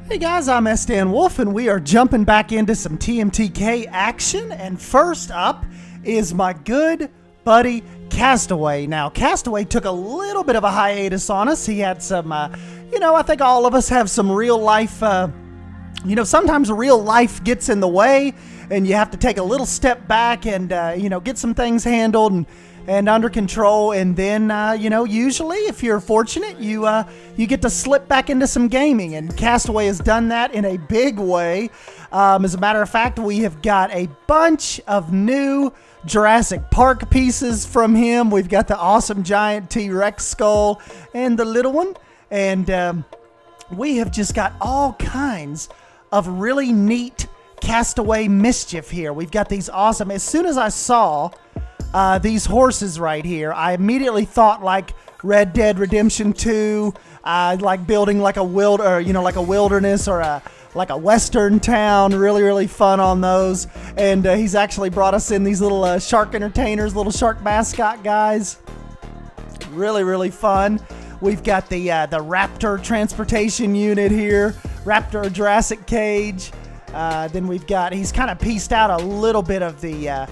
Hey guys, I'm Sdanwolf and we are jumping back into some TMTK action, and first up is my good buddy Castaway. Now, Castaway took a little bit of a hiatus on us. He had some, I think all of us have some real life, sometimes real life gets in the way and you have to take a little step back and, get some things handled and under control, and then usually if you're fortunate you get to slip back into some gaming, and Castaway has done that in a big way. As a matter of fact, we have got a bunch of new Jurassic Park pieces from him. We've got the awesome giant T-Rex skull and the little one, and we have just got all kinds of really neat Castaway mischief here. We've got these awesome, as soon as I saw these horses right here, I immediately thought like Red Dead Redemption 2, like building like a wilderness or like a western town. Really fun on those. And he's actually brought us in these little shark entertainers, little shark mascot guys. Really fun. We've got the Raptor transportation unit here, Raptor Jurassic cage. Then we've got, he's kind of pieced out a little bit of the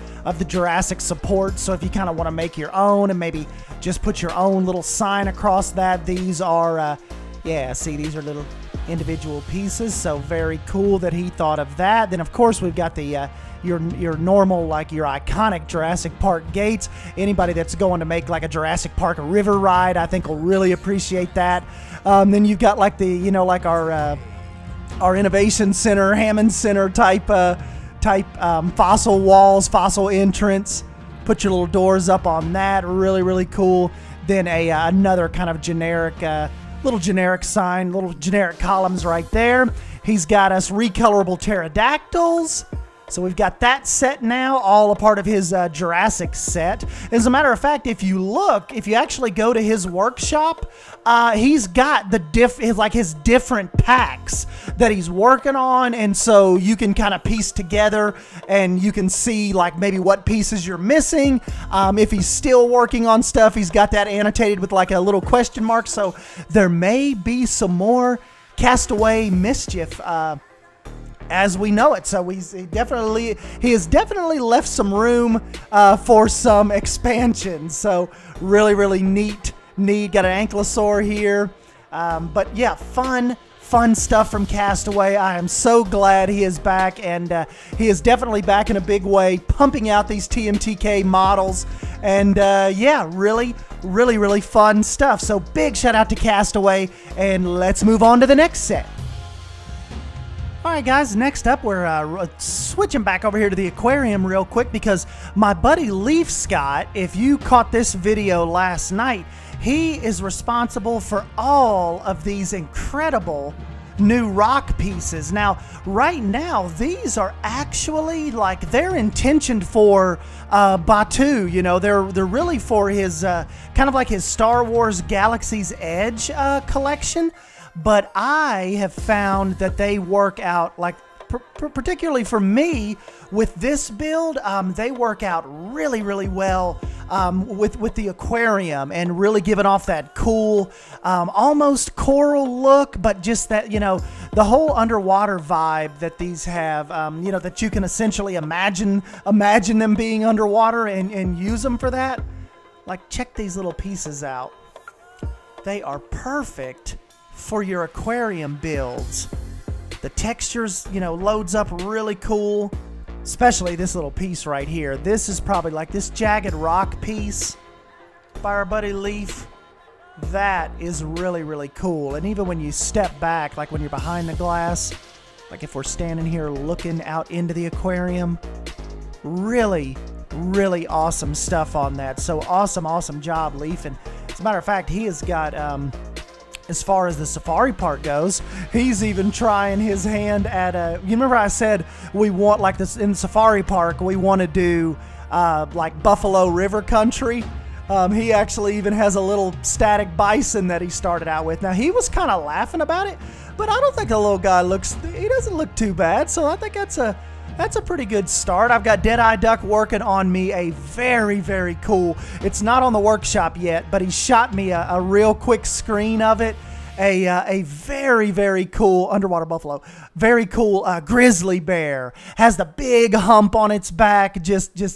Jurassic support, so if you kind of want to make your own and maybe just put your own little sign across that, these are, see, these are little individual pieces, so very cool that he thought of that. Then of course we've got the your normal, like your iconic Jurassic Park gates. Anybody that's going to make like a Jurassic Park river ride, I think will really appreciate that. Then you've got like the, like our innovation center, Hammond Center type fossil walls, fossil entrance. Put your little doors up on that. Really cool. Then another kind of generic, little generic sign, little generic columns right there. He's got us recolorable pterodactyls. So we've got that set now, all a part of his Jurassic set. As a matter of fact, if you actually go to his workshop, he's got his different packs that he's working on, and so you can kind of piece together and you can see like maybe what pieces you're missing. If he's still working on stuff, he's got that annotated with like a little question mark, so there may be some more Castaway mischief as we know it. So he has definitely left some room for some expansion. So really neat. Got an ankylosaur here, but yeah, fun stuff from Castaway. I am so glad he is back, and he is definitely back in a big way, pumping out these TMTK models, and yeah, really fun stuff. So big shout out to Castaway, and let's move on to the next set. Alright guys, next up we're switching back over here to the aquarium real quick, because my buddy Leaf Scott, if you caught this video last night, he is responsible for all of these incredible new rock pieces. Now, right now, these are actually like, they're intentioned for Batuu. They're really for his kind of like his Star Wars Galaxy's Edge collection. But I have found that they work out, like particularly for me with this build, they work out really well with the aquarium, and really giving off that cool, almost coral look, but just that, the whole underwater vibe that these have, that you can essentially imagine them being underwater and use them for that. Like, check these little pieces out. They are perfect for your aquarium builds. The textures, loads up really cool, especially this little piece right here. This is probably like this jagged rock piece by our buddy Leaf. That is really cool. And even when you step back, like when you're behind the glass, like if we're standing here looking out into the aquarium, really awesome stuff on that. So awesome job, Leaf. And as a matter of fact, he has got as far as the safari park goes, he's even trying his hand at you remember I said we want, like this in the safari park, we want to do like Buffalo River country. He actually even has a little static bison that he started out with. Now, he was kind of laughing about it, but I don't think the little guy he doesn't look too bad, so I think that's a pretty good start. I've got Deadeye Duck working on me a very cool, it's not on the workshop yet, but he shot me a real quick screen of it, a very, very cool underwater buffalo, very cool grizzly bear. Has the big hump on its back.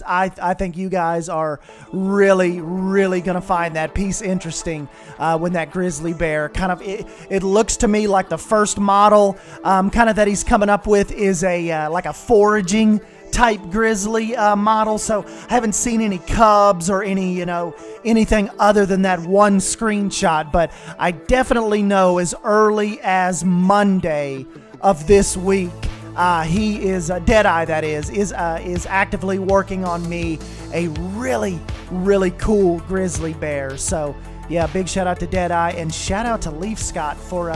I think you guys are really, really gonna find that piece interesting when that grizzly bear kind of it looks to me like the first model kind of that he's coming up with is a like a foraging type grizzly model. So I haven't seen any cubs or any, you know, anything other than that one screenshot, but I definitely know as early as Monday of this week, he is Deadeye, that is actively working on me a really, really cool grizzly bear. So yeah, big shout out to Deadeye, and shout out to Leaf Scott for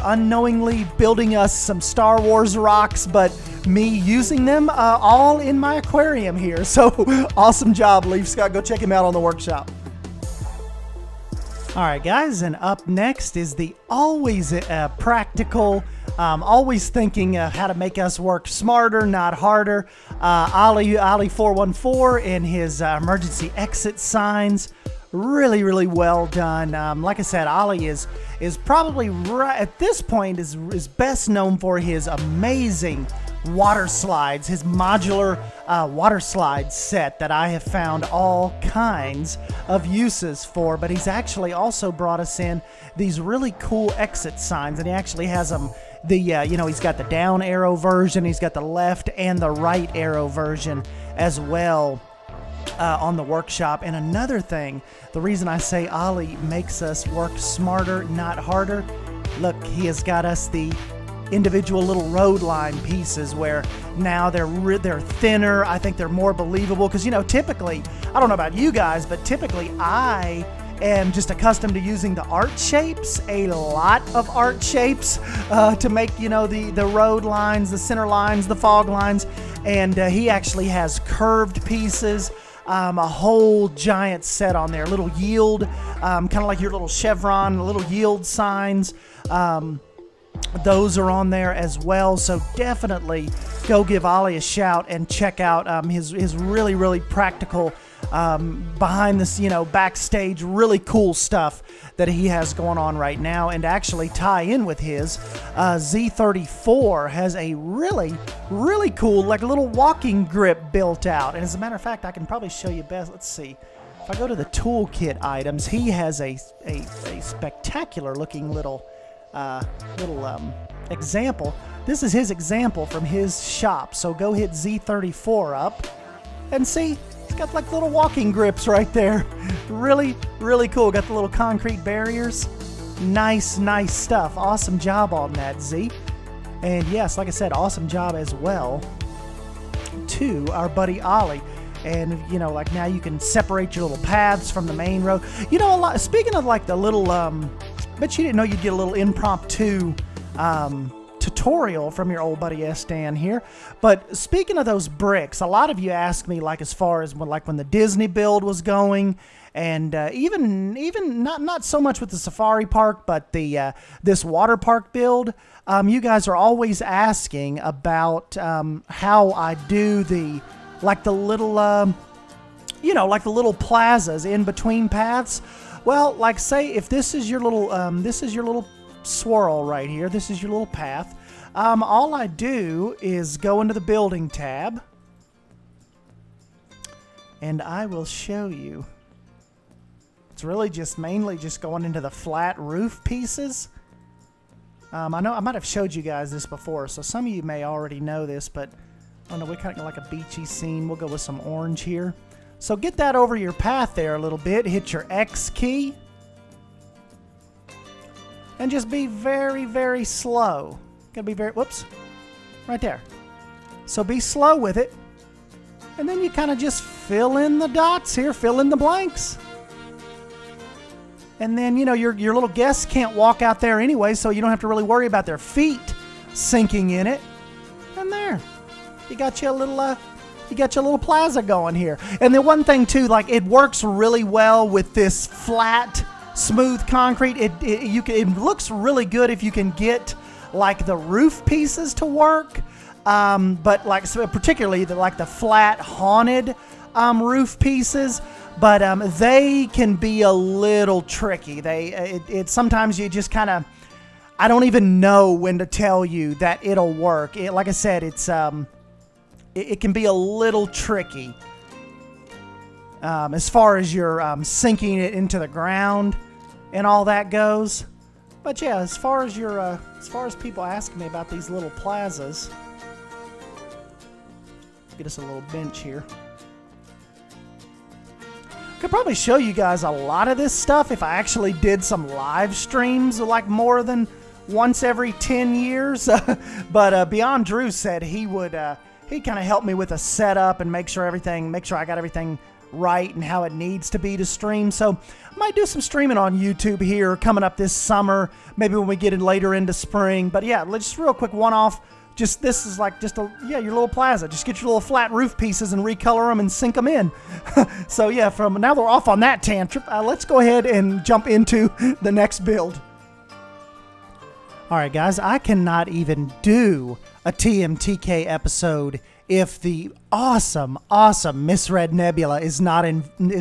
unknowingly building us some Star Wars rocks, but me using them all in my aquarium here. So awesome job, Leaf Scott. Go check him out on the workshop. All right, guys, and up next is the always practical, always thinking how to make us work smarter, not harder, Ali 414 in his emergency exit signs. Really, really well done. Like I said, Ollie is probably right at this point is best known for his amazing water slides, his modular water slide set that I have found all kinds of uses for. But he's actually also brought us in these really cool exit signs, and he actually has them. You know, he's got the down arrow version, he's got the left and the right arrow version as well. On the workshop. And another thing, the reason I say Ollie makes us work smarter, not harder, look, he has got us the individual little road line pieces where now they're thinner. I think they're more believable because, you know, typically, I don't know about you guys, but typically I am just accustomed to using the art shapes, a lot of art shapes to make, you know, the road lines, the center lines, the fog lines, and he actually has curved pieces. A whole giant set on there, little yield, kind of like your little chevron, little yield signs. Those are on there as well. So definitely go give Ollie a shout and check out his really, really practical behind this, you know, backstage, really cool stuff that he has going on right now. And actually tie in with his Z34 has a really, really cool, like a little walking grip built out. And as a matter of fact, I can probably show you best. Let's see. If I go to the toolkit items, he has a spectacular looking little example. This is his example from his shop. So go hit Z34 up and see. It's got like little walking grips right there. Really, really cool. Got the little concrete barriers. Nice, nice stuff. Awesome job on that, Z. And yes, like I said, awesome job as well to our buddy Ollie. And, you know, like now you can separate your little paths from the main road. You know, a lot, speaking of like the little, bet you didn't know you'd get a little impromptu tutorial from your old buddy Sdan here. But speaking of those bricks, a lot of you asked me, like, as far as when the Disney build was going, and even not so much with the safari park, but the this water park build. You guys are always asking about how I do the little you know, like the little plazas in between paths. Well, like say if this is your little swirl right here, this is your little path. All I do is go into the building tab, and I will show you. It's really just mainly just going into the flat roof pieces. I know I might have showed you guys this before, so some of you may already know this, but I don't know, we kind of like a beachy scene. We'll go with some orange here. So get that over your path there a little bit. Hit your X key. And just be very, very slow. Gotta be very, whoops, right there. So be slow with it. And then you kind of just fill in the dots here, fill in the blanks. And then, you know, your little guests can't walk out there anyway, so you don't have to really worry about their feet sinking in it. And there, you got you a little plaza going here. And the one thing too, like, it works really well with this flat, smooth concrete. It looks really good if you can get like the roof pieces to work, but like particularly the flat haunted roof pieces, but they can be a little tricky. Sometimes you just kind of, I don't even know when to tell you that it'll work. Like I said, it can be a little tricky as far as your sinking it into the ground and all that goes. But yeah, as far as people asking me about these little plazas, get us a little bench here. Could probably show you guys a lot of this stuff if I actually did some live streams, like more than once every 10 years. But Beyond Drew said he would he kind of help me with a setup and make sure I got everything right and how it needs to be to stream. So I might do some streaming on YouTube here coming up this summer, maybe when we get in later into spring. But yeah, let's just real quick one-off. This is like your little plaza. Just get your little flat roof pieces and recolor them and sink them in. So yeah, from now we're off on that tangent. Let's go ahead and jump into the next build. All right, guys, I cannot even do a TMTK episode if the awesome MsRedNebula is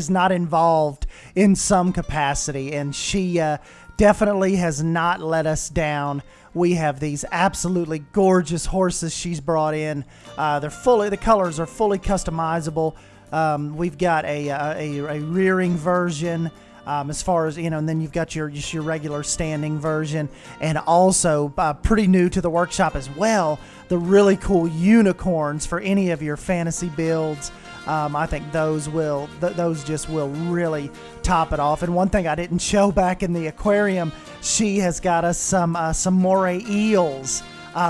not involved in some capacity, and she definitely has not let us down. We have these absolutely gorgeous horses she's brought in. The colors are fully customizable. We've got a rearing version. As far as, and then you've got just your regular standing version, and also pretty new to the workshop as well, the really cool unicorns for any of your fantasy builds. I think those just will really top it off. And one thing I didn't show back in the aquarium, she has got us some morey eels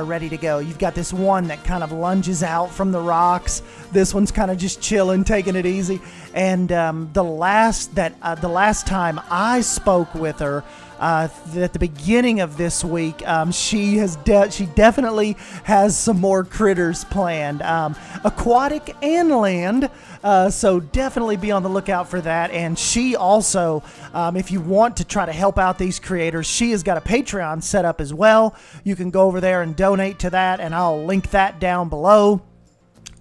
ready to go. You've got this one that kind of lunges out from the rocks. This one's kind of just chilling, taking it easy. And the last time I spoke with her, at the beginning of this week, she definitely has some more critters planned, aquatic and land. So definitely be on the lookout for that. And she also, if you want to try to help out these creators, she has got a Patreon set up as well. You can go over there and donate to that, and I'll link that down below.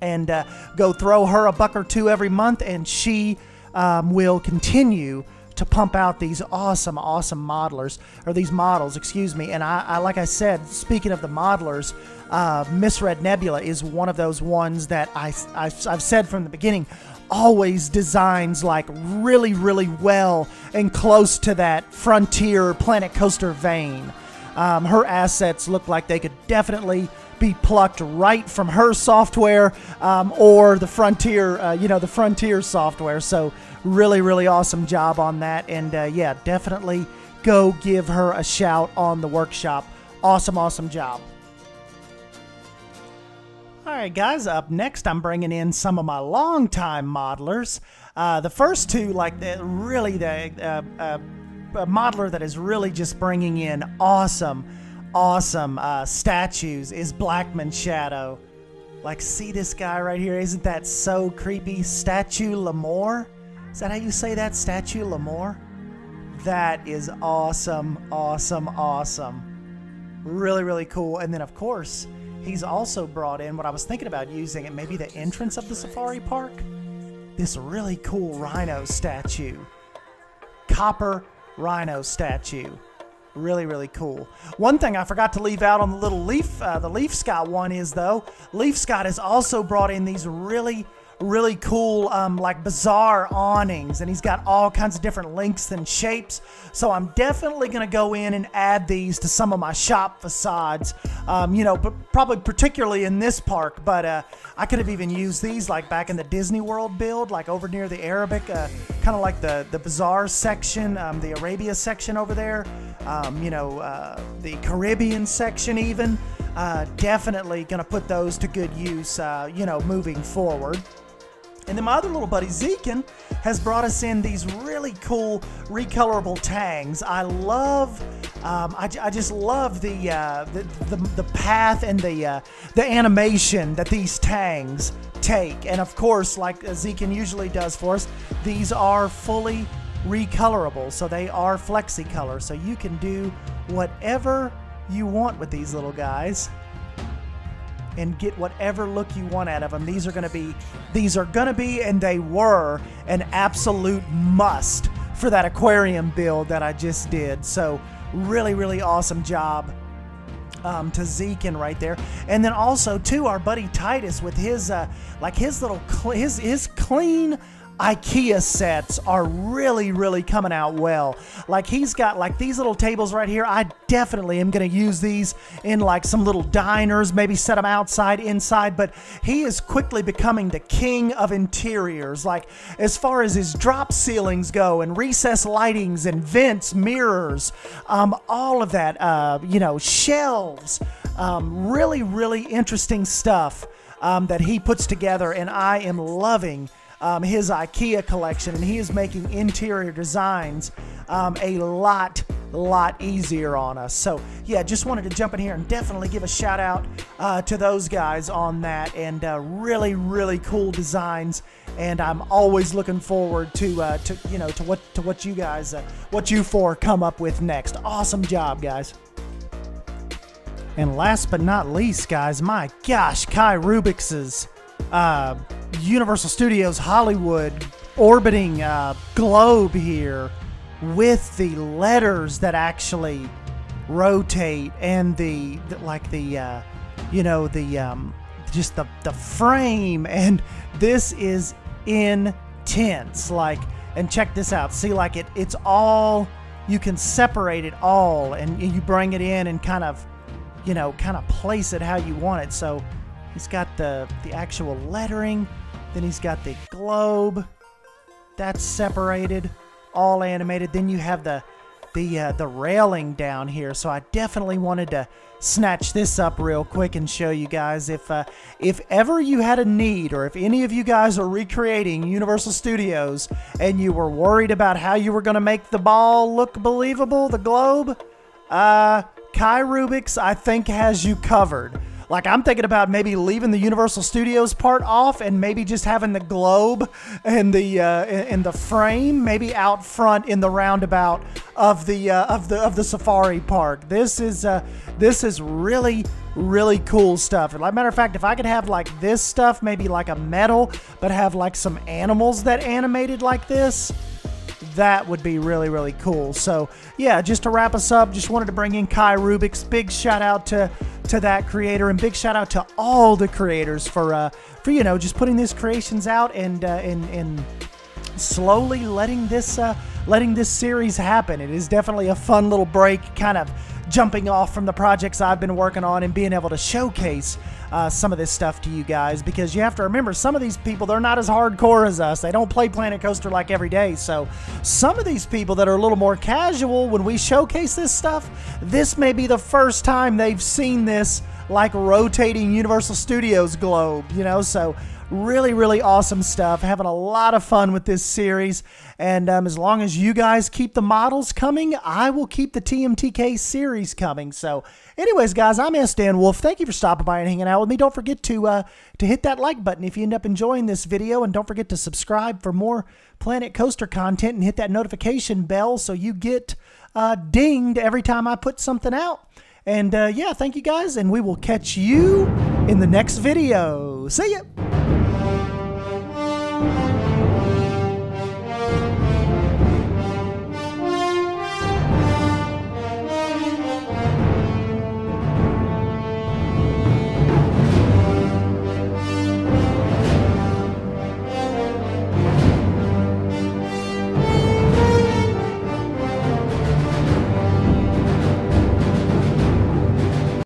And go throw her a buck or two every month, and she will continue to pump out these awesome modelers, or these models, excuse me. And I like I said, speaking of the modelers, MsRedNebula is one of those ones that I've said from the beginning, always designs like really well and close to that Frontier Planet Coaster vein. Her assets look like they could definitely be plucked right from her software, or the Frontier, the Frontier software. So really awesome job on that. And yeah, definitely go give her a shout on the workshop. Awesome job. All right, guys, up next, I'm bringing in some of my longtime modelers. The first two, like a modeler that is really just bringing in awesome statues is Blackmanshadow. Like, see this guy right here? Isn't that so creepy? Statue L'Amour? Is that how you say that? Statue L'Amour? That is awesome. Really cool. And then, of course, he's also brought in what I was thinking about using at maybe the entrance of the safari park. This really cool Rhino statue. Copper Rhino statue. Really cool. One thing I forgot to leave out on the little Leaf, the Leaf Scott one is, though, Leaf Scott has also brought in these really cool like Bazzar awnings, and he's got all kinds of different lengths and shapes. So I'm definitely gonna go in and add these to some of my shop facades, but probably particularly in this park. But I could have even used these like back in the Disney World build, like over near the Arabic, kind of like the Bazzar section, the Arabia section over there, the Caribbean section even. Definitely gonna put those to good use, moving forward. And then my other little buddy Zekin has brought us in these really cool recolorable tangs. I love, I just love the path and the animation that these tangs take. And of course, like Zekin usually does for us, these are fully recolorable, so they are flexi color, so you can do whatever you want with these little guys. and get whatever look you want out of them. These are gonna be, and they were an absolute must for that aquarium build that I just did. So really, really awesome job to Zekin right there. And then also too, our buddy Titus with his like his little his clean Ikea sets are really, really coming out well. Like he's got like these little tables right here. I definitely am going to use these in like some little diners, maybe set them outside, inside, but he is quickly becoming the king of interiors. Like as far as his drop ceilings go and recessed lightings and vents, mirrors, all of that, you know, shelves, really, really interesting stuff that he puts together, and I am loving his IKEA collection, and he is making interior designs a lot easier on us. So yeah, just wanted to jump in here and definitely give a shout out to those guys on that, and really, really cool designs. And I'm always looking forward to you know, to what you guys what you four come up with next. Awesome job, guys. And last but not least, guys, my gosh, KaiRubix's Universal Studios Hollywood orbiting globe here with the letters that actually rotate, and the you know, the just the frame, and this is intense. Like, and check this out, see, like it's all, you can separate it all, and you bring it in and kind of, you know, kind of place it how you want it. So he's got the actual lettering, then he's got the globe that's separated, all animated. Then you have the railing down here. So I definitely wanted to snatch this up real quick and show you guys. If ever you had a need, or if any of you guys are recreating Universal Studios and you were worried about how you were going to make the ball look believable, the globe, KaiRubix, I think, has you covered. Like, I'm thinking about maybe leaving the Universal Studios part off and maybe just having the globe and the frame maybe out front in the roundabout of the safari park. This is really, really cool stuff. As a matter of fact, if I could have like this stuff, maybe like a metal, but have like some animals that animated like this, that would be really, really cool. So yeah, just to wrap us up, just wanted to bring in KaiRubix. Big shout out to that creator, and big shout out to all the creators for you know, just putting these creations out and slowly letting this series happen. It is definitely a fun little break, kind of jumping off from the projects I've been working on and being able to showcase some of this stuff to you guys, because you have to remember, some of these people, they're not as hardcore as us. They don't play Planet Coaster like every day. So some of these people that are a little more casual, when we showcase this stuff, this may be the first time they've seen this like rotating Universal Studios globe, you know. So really, really awesome stuff. Having a lot of fun with this series. And as long as you guys keep the models coming, I will keep the TMTK series coming. So anyways, guys, I'm Sdanwolf. Thank you for stopping by and hanging out with me. Don't forget to hit that like button if you end up enjoying this video. And don't forget to subscribe for more Planet Coaster content, and hit that notification bell so you get dinged every time I put something out. And yeah, thank you guys, and we will catch you in the next video. See ya!